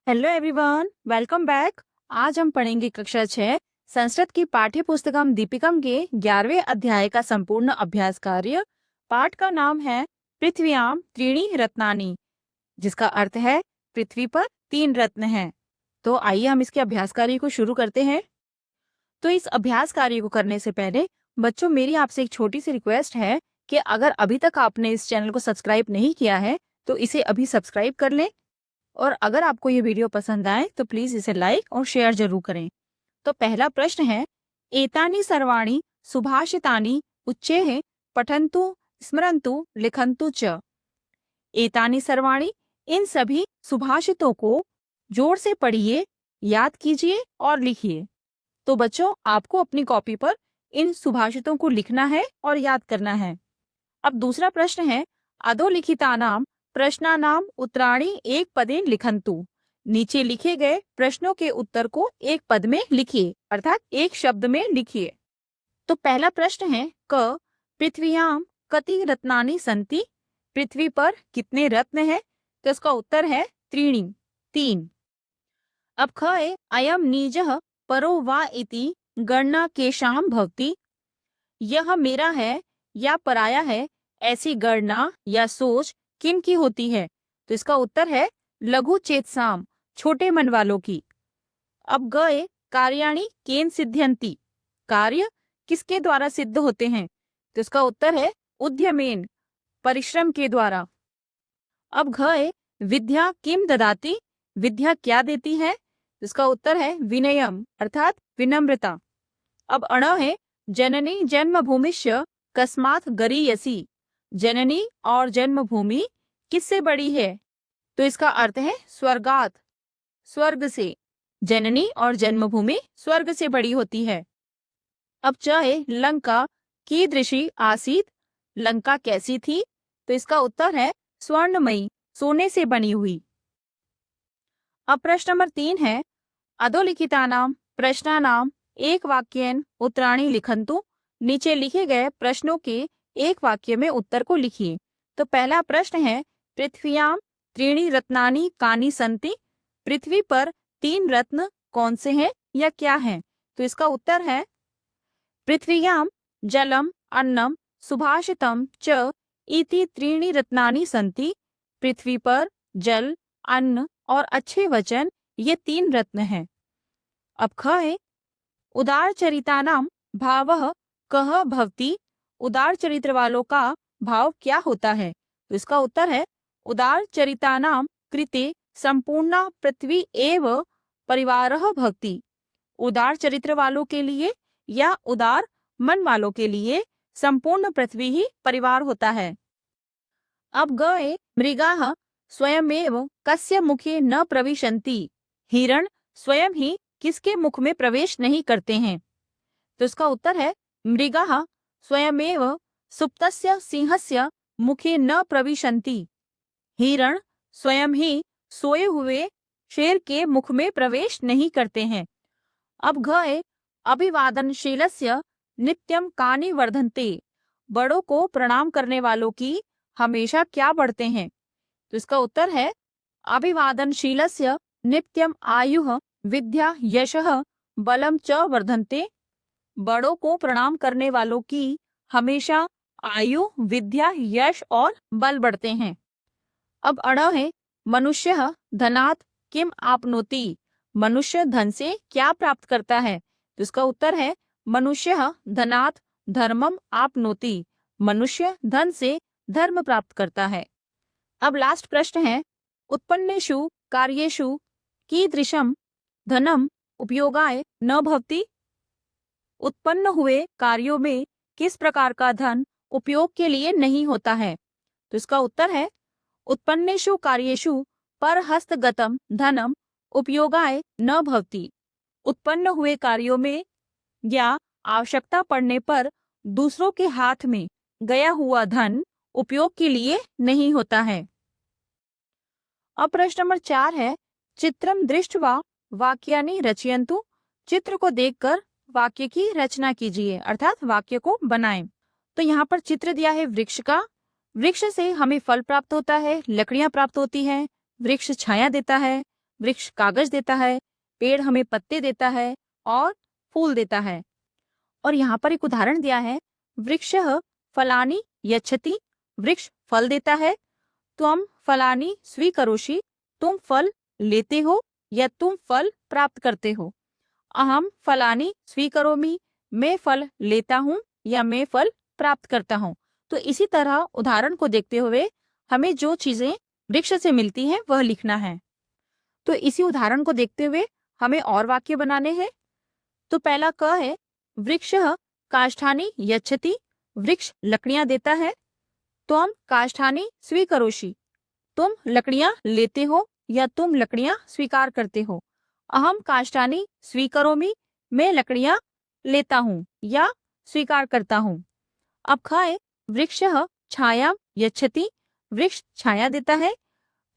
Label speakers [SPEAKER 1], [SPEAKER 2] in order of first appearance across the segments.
[SPEAKER 1] Hello everyone, welcome back. आज हम पढ़ेंगे कक्षा 6 संस्कृत की पाठ्य पुस्तकम दीपिकम के 11वें अध्याय का संपूर्ण अभ्यास कार्य। पाठ का नाम है पृथ्व्याम त्रीणि रत्नानि, जिसका अर्थ है पृथ्वी पर 3 रत्न हैं। तो आइए हम इसके अभ्यास कार्य को शुरू करते हैं। तो इस अभ्यास कार्य को करने से पहले बच्चों, मेरी आपसे एक छोटी सी रिक्वेस्ट है कि अगर अभी तक आपने इस चैनल को सब्सक्राइब नहीं किया है तो इसे अभी सब्सक्राइब कर लें, और अगर आपको ये वीडियो पसंद आए तो प्लीज इसे लाइक और शेयर जरूर करें। तो पहला प्रश्न है, एतानि सर्वाणि सुभाषितानि उच्चैः पठन्तु स्मरन्तु लिखन्तु च। एतानि सर्वाणि, इन सभी सुभाषितों को जोर से पढ़िए, याद कीजिए और लिखिए। तो बच्चों, आपको अपनी कॉपी पर इन सुभाषितों को लिखना है और याद करना है। अब दूसरा प्रश्न है, अधोलिखितानां प्रश्नानां उत्तराणि एक पदेन लिखन्तु। नीचे लिखे गए प्रश्नों के उत्तर को एक पद में लिखिए, अर्थात एक शब्द में लिखिए। तो पहला प्रश्न है, क पृथ्व्याम कति रत्नानि सन्ति। पृथ्वी पर कितने रत्न हैं? तो इसका उत्तर है त्रीणि, 3। अब ख है, अयम निजः परो वा इति गणना केषां भवति। यह मेरा है या पराया है, ऐसी गणना या सोच किन की होती है? तो इसका उत्तर है लघु चेतसाम, छोटे मन वालों की। अब गए, कार्याणि केन सिद्ध्यन्ति। कार्य किसके द्वारा सिद्ध होते हैं? तो इसका उत्तर है उद्यमेन, परिश्रम के द्वारा। अब घए, विद्या किम ददाति। विद्या क्या देती है? तो इसका उत्तर है विनयम, अर्थात विनम्रता। अब अण है, जननी जन्मभूमिश्च कस्मात् गरीयसी। जननी और जन्मभूमि किससे बड़ी है? तो इसका अर्थ है स्वर्गात, स्वर्ग से। जननी और जन्मभूमि स्वर्ग से बड़ी होती है। अब च है, लंका कीदृशी आसीत। लंका कैसी थी? तो इसका उत्तर है स्वर्णमयी, सोने से बनी हुई। अब प्रश्न नंबर 3 है, अधोलिखितानां प्रश्नानां एक वाक्येन उत्तराणि लिखन्तु। नीचे लिखे गए प्रश्नों के एक वाक्य में उत्तर को लिखिए। तो पहला प्रश्न है, पृथ्व्यां त्रीणि रत्नानि कानि सन्ति। पृथ्वी पर 3 रत्न कौन से हैं या क्या हैं? तो इसका उत्तर है पृथ्व्यां जलम अन्नम सुभाषितम च इति त्रीणि रत्नानि सन्ति। पृथ्वी पर जल, अन्न और अच्छे वचन, ये 3 रत्न हैं। अब ख है, उदार चरितानां भावः कः भवति। उदार चरित्र वालों का भाव क्या होता है? तो इसका उत्तर है उदार चरितानां कृते संपूर्णा पृथ्वी एव परिवारः भवति। उदार चरित्र वालों के लिए या उदार मन वालों के लिए संपूर्ण पृथ्वी ही परिवार होता है। अब गए, मृगाः स्वयमेव कस्य मुखे न प्रविशन्ति। हिरण स्वयं ही किसके मुख में प्रवेश नहीं करते हैं? तो इसका उत्तर है मृगाः स्वयमेव सुप्तस्य सिंहस्य मुखे न प्रविशन्ति। हिरण स्वयं ही सोए हुए शेर के मुख में प्रवेश नहीं करते हैं। अब घ, अभिवादनशीलस्य नित्यम कानि वर्धन्ते। बड़ों को प्रणाम करने वालों की हमेशा क्या बढ़ते हैं? तो इसका उत्तर है अभिवादनशीलस्य नित्यम आयुः विद्या यशः बलम च वर्धन्ते। बड़ों को प्रणाम करने वालों की हमेशा आयु, विद्या, यश और बल बढ़ते हैं। अब अण है, मनुष्य धनात् किम आपनोति। मनुष्य धन से क्या प्राप्त करता है? तो इसका उत्तर है मनुष्य धनात् धर्मम आपनोति। मनुष्य धन से धर्म प्राप्त करता है। अब लास्ट प्रश्न है, उत्पन्नेषु कार्येषु कीदृशम धनम उपयोगाय न भवति। उत्पन्न हुए कार्यों में किस प्रकार का धन उपयोग के लिए नहीं होता है? तो इसका उत्तर है उत्पन्नेषु कार्येषु परहस्तगतम धनम उपयोगाय न भवति। उत्पन्न हुए कार्यों में या आवश्यकता पड़ने पर दूसरों के हाथ में गया हुआ धन उपयोग के लिए नहीं होता है। अब प्रश्न नंबर 4 है, चित्रम दृष्ट्वा वाक्यानि रचयन्तु। चित्र को देखकर वाक्य की रचना कीजिए, अर्थात वाक्य को बनाएं। तो यहाँ पर चित्र दिया है वृक्ष का। वृक्ष से हमें फल प्राप्त होता है, लकड़ियां प्राप्त होती हैं, वृक्ष छाया देता है, वृक्ष कागज देता है, पेड़ हमें पत्ते देता है और फूल देता है। और यहाँ पर एक उदाहरण दिया है, वृक्षः फलानि यच्छति, वृक्ष फल देता है। त्वं फलानि स्वीकरोषि, तुम फल लेते हो या तुम फल प्राप्त करते हो। अहम फलानि स्वीकरोमि, मैं फल लेता हूँ या मैं फल प्राप्त करता हूँ। तो इसी तरह उदाहरण को देखते हुए हमें जो चीजें वृक्ष से मिलती हैं वह लिखना है। तो इसी उदाहरण को देखते हुए हमें और वाक्य बनाने हैं। तो पहला क है, वृक्षः काष्ठानि यच्छति, वृक्ष लकड़ियां देता है। त्वं काष्ठानि स्वीकरोषि, तुम लकड़ियां लेते हो या तुम लकड़ियां स्वीकार करते हो। अहम काष्ठानि स्वीकरोमि, मैं लकड़ियां लेता हूँ या स्वीकार करता हूँ। अब ख है, वृक्षः छायां यच्छति, वृक्ष छाया देता है।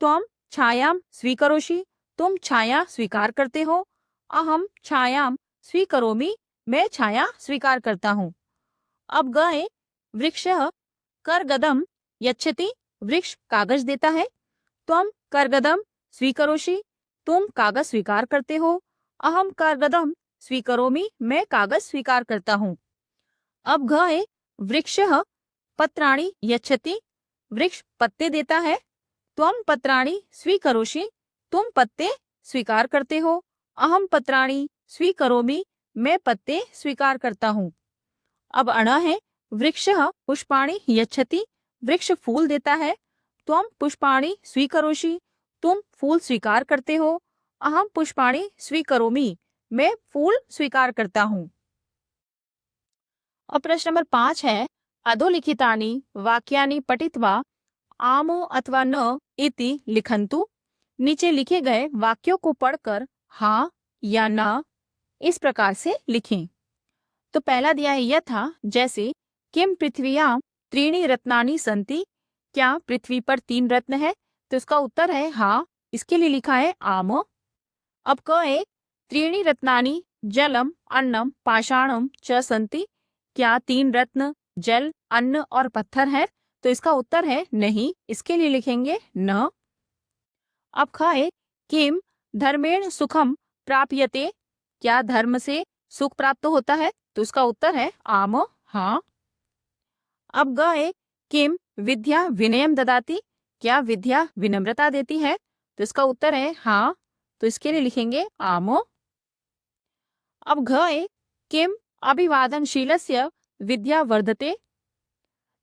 [SPEAKER 1] त्वं छायां स्वीकरोषि, तुम छाया स्वीकार करते हो। अहम छायां स्वीकरोमि, मैं छाया स्वीकार करता हूँ। अब ग है, वृक्षः करगदम यच्छति, वृक्ष कागज देता है। त्वं करगदम स्वीकरोषि, तुम कागज स्वीकार करते हो। अहम करगदम स्वीकरोमि, मैं कागज स्वीकार करता हूँ। अब घ है, वृक्षः पत्राणि यच्छति, वृक्ष पत्ते देता है। त्वं पत्राणि स्वीकरोषि, तुम पत्ते स्वीकार करते हो। अहम पत्राणि स्वीकरोमि, मैं पत्ते स्वीकार करता हूँ। अब अण है, वृक्षः पुष्पाणि यच्छति, वृक्ष फूल देता है। त्वं पुष्पाणि स्वीकरोषि, तुम फूल स्वीकार करते हो। अहम पुष्पाणि स्वीकरोमि, मैं फूल स्वीकार करता हूँ। और प्रश्न नंबर 5 है, अधोलिखितानि वाक्यानि पठित्वा आमो अथवा न इति लिखन्तु। नीचे लिखे गए वाक्यों को पढ़कर हाँ या ना इस प्रकार से लिखें। तो पहला दिया है यथा, जैसे किम पृथ्व्यां त्रीणि रत्नानि सन्ति, क्या पृथ्वी पर 3 रत्न है? तो इसका उत्तर है हाँ, इसके लिए लिखा है आम। अब क है, त्रीणि रत्नानि जलम अन्नम पाषाणम च सन्ति, क्या 3 रत्न जल, अन्न और पत्थर है? तो इसका उत्तर है नहीं, इसके लिए लिखेंगे न। अब ख है, किम धर्मेण सुखम प्राप्यते, क्या धर्म से सुख प्राप्त होता है? तो इसका उत्तर है आम, हाँ। अब ग है, किम विद्या विनयम ददाति, क्या विद्या विनम्रता देती है? तो इसका उत्तर है हाँ, तो इसके लिए लिखेंगे आम। अब घ है, किम अभिवादनशीलस्य विद्या वर्धते,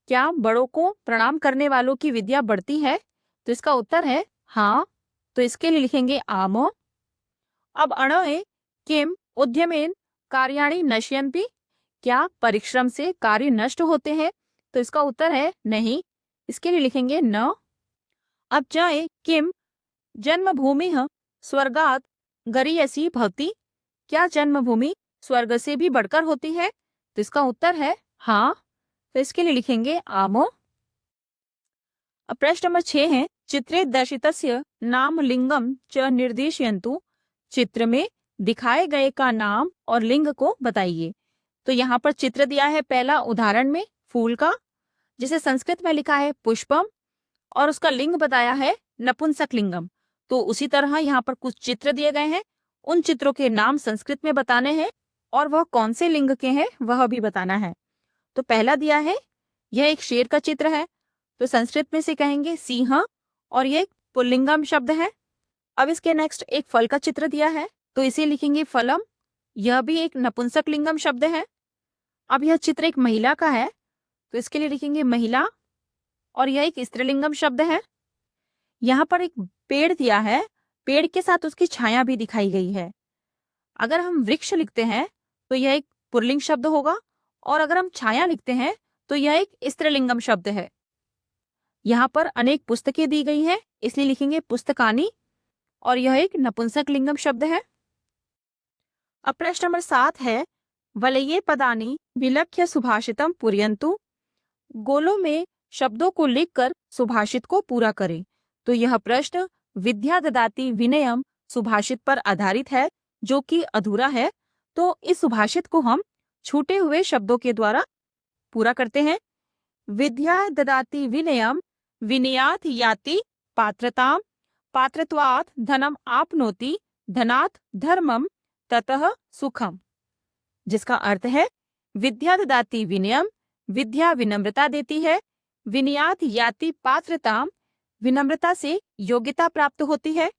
[SPEAKER 1] क्या बड़ों को प्रणाम करने वालों की विद्या बढ़ती है? तो इसका उत्तर है हाँ, तो इसके लिए लिखेंगे आम। अब अण है, किम उद्यमेन कार्याणि नश्यन्ति, क्या परिश्रम से कार्य नष्ट होते हैं? तो इसका उत्तर है नहीं, इसके लिए लिखेंगे न। अब च है, किम जन्मभूमि स्वर्गात गरीयसी भवति, क्या जन्मभूमि स्वर्ग से भी बढ़कर होती है? तो इसका उत्तर है हाँ, तो इसके लिए लिखेंगे आमो। अब प्रश्न नंबर 6 है, चित्रे दर्शितस्य नाम लिंगम च निर्देशयन्तु, चित्र में दिखाए गए का नाम और लिंग को बताइए। तो यहाँ पर चित्र दिया है पहला उदाहरण में फूल का, जिसे संस्कृत में लिखा है पुष्पम, और उसका लिंग बताया है नपुंसक लिंगम। तो उसी तरह यहाँ पर कुछ चित्र दिए गए हैं, उन चित्रों के नाम संस्कृत में बताने हैं और वह कौन से लिंग के हैं वह भी बताना है। तो पहला दिया है, यह एक शेर का चित्र है, तो संस्कृत में से कहेंगे सिंह, और यह एक पुल्लिंगम शब्द है। अब इसके नेक्स्ट एक फल का चित्र दिया है, तो इसे लिखेंगे फलम, यह भी एक नपुंसक लिंगम शब्द है। अब यह चित्र एक महिला का है, तो इसके लिए लिखेंगे महिला, और यह एक स्त्रीलिंगम शब्द है। यहाँ पर एक पेड़ दिया है, पेड़ के साथ उसकी छाया भी दिखाई गई है। अगर हम वृक्ष लिखते हैं तो यह एक पुल्लिंग शब्द होगा, और अगर हम छाया लिखते हैं तो यह एक स्त्रीलिंगम शब्द है। यहाँ पर अनेक पुस्तकें दी गई हैं, इसलिए लिखेंगे पुस्तकानि, और यह एक नपुंसक लिंगम शब्द है। अब प्रश्न नंबर 7 है, वलये पदानि विलक्ष्य सुभाषितम पूरयन्तु, गोलों में शब्दों को लिखकर सुभाषित को पूरा करें। तो यह प्रश्न विद्या ददाति विनयम सुभाषित पर आधारित है, जो कि अधूरा है। तो इस सुभाषित को हम छूटे हुए शब्दों के द्वारा पूरा करते हैं। विद्या ददाति विनयम विनयात याति पात्रताम, पात्रत्वात् धनम आपनोति, धनात् धर्मम, ततः सुखम। जिसका अर्थ है विद्या ददाति विनयम, विद्या विनम्रता देती है, विनयात याति पात्रताम, विनम्रता से योग्यता प्राप्त होती है,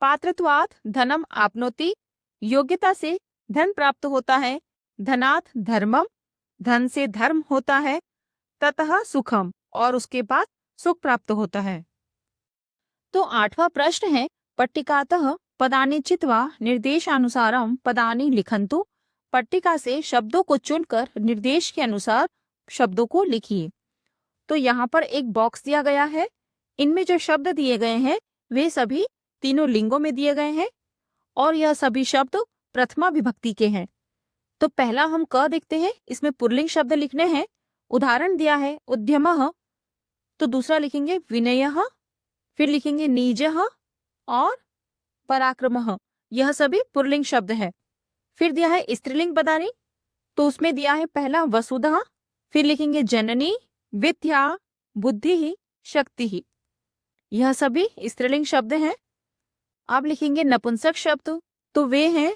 [SPEAKER 1] पात्रत्वात् धनम आपनोति, योग्यता से धन प्राप्त होता है, धनात् धर्मम, धन से धर्म होता है, ततः सुखम, और उसके बाद सुख प्राप्त होता है। तो 8वां प्रश्न है पट्टिकातः पदानि चित्वा निर्देशानुसारम पदानि लिखन्तु। पट्टिका से शब्दों को चुनकर निर्देश के अनुसार शब्दों को लिखिए। तो यहाँ पर एक बॉक्स दिया गया है, इनमें जो शब्द दिए गए हैं वे सभी तीनों लिंगों में दिए गए हैं और यह सभी शब्द प्रथमा विभक्ति के हैं। तो पहला हम क देखते हैं, इसमें पुल्लिंग शब्द लिखने हैं। उदाहरण दिया है उद्यमः, तो दूसरा लिखेंगे विनयः, फिर लिखेंगे नीजः और पराक्रमः। यह सभी पुल्लिंग शब्द है। फिर दिया है स्त्रीलिंग पदानि, तो उसमें दिया है पहला वसुधः, फिर लिखेंगे जननी, विद्या, बुद्धि, शक्ति। यह सभी स्त्रीलिंग शब्द हैं। आप लिखेंगे नपुंसक शब्द, तो वे हैं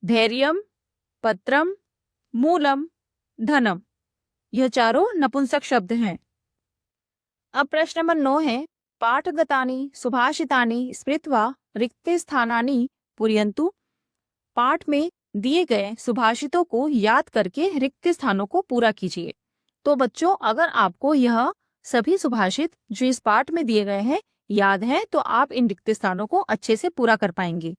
[SPEAKER 1] धैर्यम, पत्रम, मूलम, धनम। यह चारों नपुंसक शब्द हैं। अब प्रश्न नंबर 9 है पाठगतानि सुभाषितानि स्मृत्वा रिक्ते स्थानानि पूरयन्तु। पाठ में दिए गए सुभाषितों को याद करके रिक्त स्थानों को पूरा कीजिए। तो बच्चों, अगर आपको यह सभी सुभाषित जो इस पाठ में दिए गए हैं याद है तो आप इन रिक्त स्थानों को अच्छे से पूरा कर पाएंगे।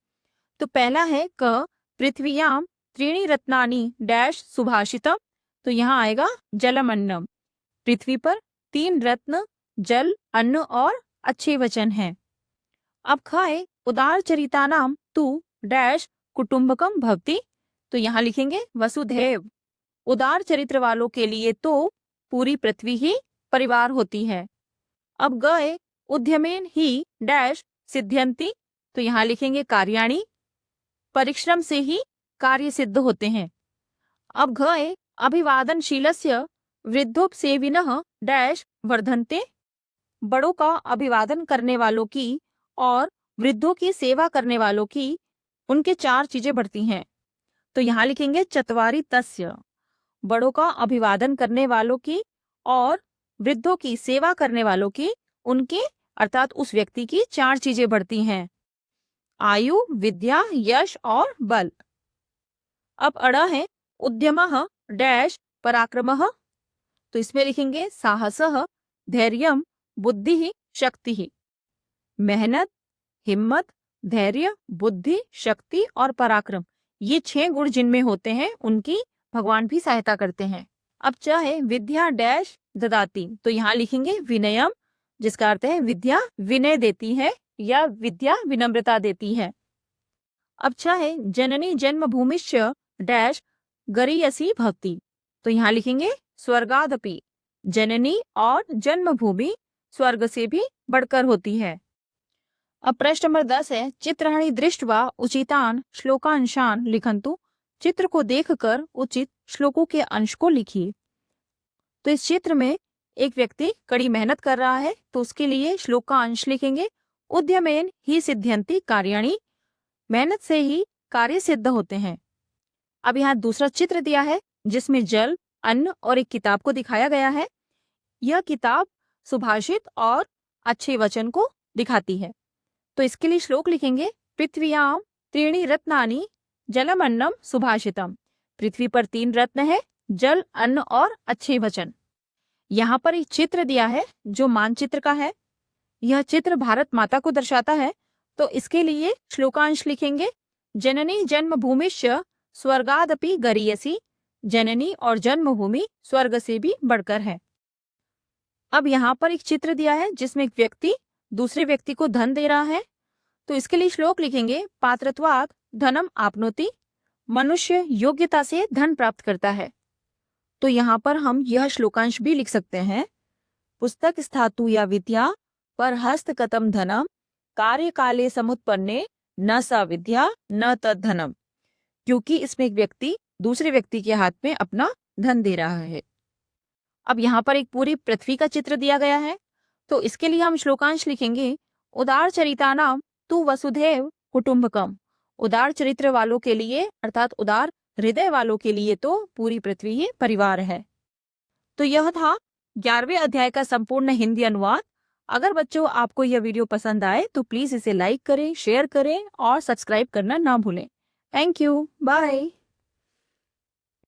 [SPEAKER 1] तो पहला है क पृथ्व्याम त्रीणि रत्नानि डैश सुभाषितम, तो यहाँ आएगा जलम अन्नम। पृथ्वी पर 3 रत्न जल, अन्न और अच्छे वचन हैं। अब खाए उदार चरितानाम तू डैश कुटुंबकम भवति, तो यहाँ लिखेंगे वसुधैव। उदार चरित्र वालों के लिए तो पूरी पृथ्वी ही परिवार होती है। अब गए उद्यमेन ही डैश सिद्ध्यंति, तो यहाँ लिखेंगे कार्याणि। परिश्रम से ही कार्य सिद्ध होते हैं। अब गए अभिवादनशीलस्य वृद्धोपसेविनः डैश वर्धन्ते, बड़ों का अभिवादन करने वालों की और वृद्धों की सेवा करने वालों की उनके 4 चीजें बढ़ती हैं। तो यहाँ लिखेंगे चत्वारि तस्य, बड़ों का अभिवादन करने वालों की और वृद्धों की सेवा करने वालों की उनके अर्थात उस व्यक्ति की 4 चीजें बढ़ती हैं, आयु, विद्या, यश और बल। अब अड़ा है उद्यमः डैश पराक्रमः, तो इसमें लिखेंगे साहसः धैर्यम बुद्धि शक्ति। मेहनत, हिम्मत, धैर्य, बुद्धि, शक्ति और पराक्रम, ये 6 गुण जिनमें होते हैं उनकी भगवान भी सहायता करते हैं। अब चाहे विद्या डैश ददाती, तो यहाँ लिखेंगे विनयम, जिसका अर्थ है विद्या विनय देती है या विद्या विनम्रता देती है। अब चाहे जननी जन्मभूमिश्च डैश गरीयसी भवति, तो यहाँ लिखेंगे स्वर्गादपि। जननी और जन्मभूमि स्वर्ग से भी बढ़कर होती है। अब प्रश्न नंबर 10 है चित्राणि दृष्ट्वा उचितान श्लोकांशान लिखन्तु। चित्र को देखकर उचित श्लोकों के अंश को लिखिए। तो इस चित्र में एक व्यक्ति कड़ी मेहनत कर रहा है, तो उसके लिए श्लोक का अंश लिखेंगे उद्यमेन ही सिद्ध्यन्ति कार्याणि, मेहनत से ही कार्य सिद्ध होते हैं। अब यहाँ दूसरा चित्र दिया है जिसमें जल, अन्न और एक किताब को दिखाया गया है। यह किताब सुभाषित और अच्छे वचन को दिखाती है। तो इसके लिए श्लोक लिखेंगे पृथ्व्याम त्रीणि रत्नानि जलम अन्नम सुभाषितम। पृथ्वी पर 3 रत्न है, जल, अन्न और अच्छे वचन। यहाँ पर एक चित्र दिया है जो मानचित्र का है। यह चित्र भारत माता को दर्शाता है। तो इसके लिए श्लोकांश लिखेंगे जननी जन्मभूमिश्च स्वर्गादपि गरीयसी। जननी और जन्मभूमि स्वर्ग से भी बढ़कर है। अब यहाँ पर एक चित्र दिया है जिसमें एक व्यक्ति दूसरे व्यक्ति को धन दे रहा है। तो इसके लिए श्लोक लिखेंगे पात्रत्वात् धनम आपनोति। मनुष्य योग्यता से धन प्राप्त करता है। तो यहाँ पर हम यह श्लोकांश भी लिख सकते हैं पुस्तक स्थातु या विद्या पर हस्तगतं धनम कार्य काले समुत्पन्ने न सा विद्या न तद धनम। क्योंकि इसमें एक व्यक्ति दूसरे व्यक्ति के हाथ में अपना धन दे रहा है। अब यहाँ पर एक पूरी पृथ्वी का चित्र दिया गया है। तो इसके लिए हम श्लोकांश लिखेंगे उदार चरितानाम तु वसुधैव कुटुंबकम। उदार चरित्र वालों के लिए अर्थात उदार हृदय वालों के लिए तो पूरी पृथ्वी ही परिवार है। तो यह था 11वें अध्याय का संपूर्ण हिंदी अनुवाद। अगर बच्चों आपको यह वीडियो पसंद आए तो प्लीज इसे लाइक करें, शेयर करें और सब्सक्राइब करना ना भूलें। Thank you, bye.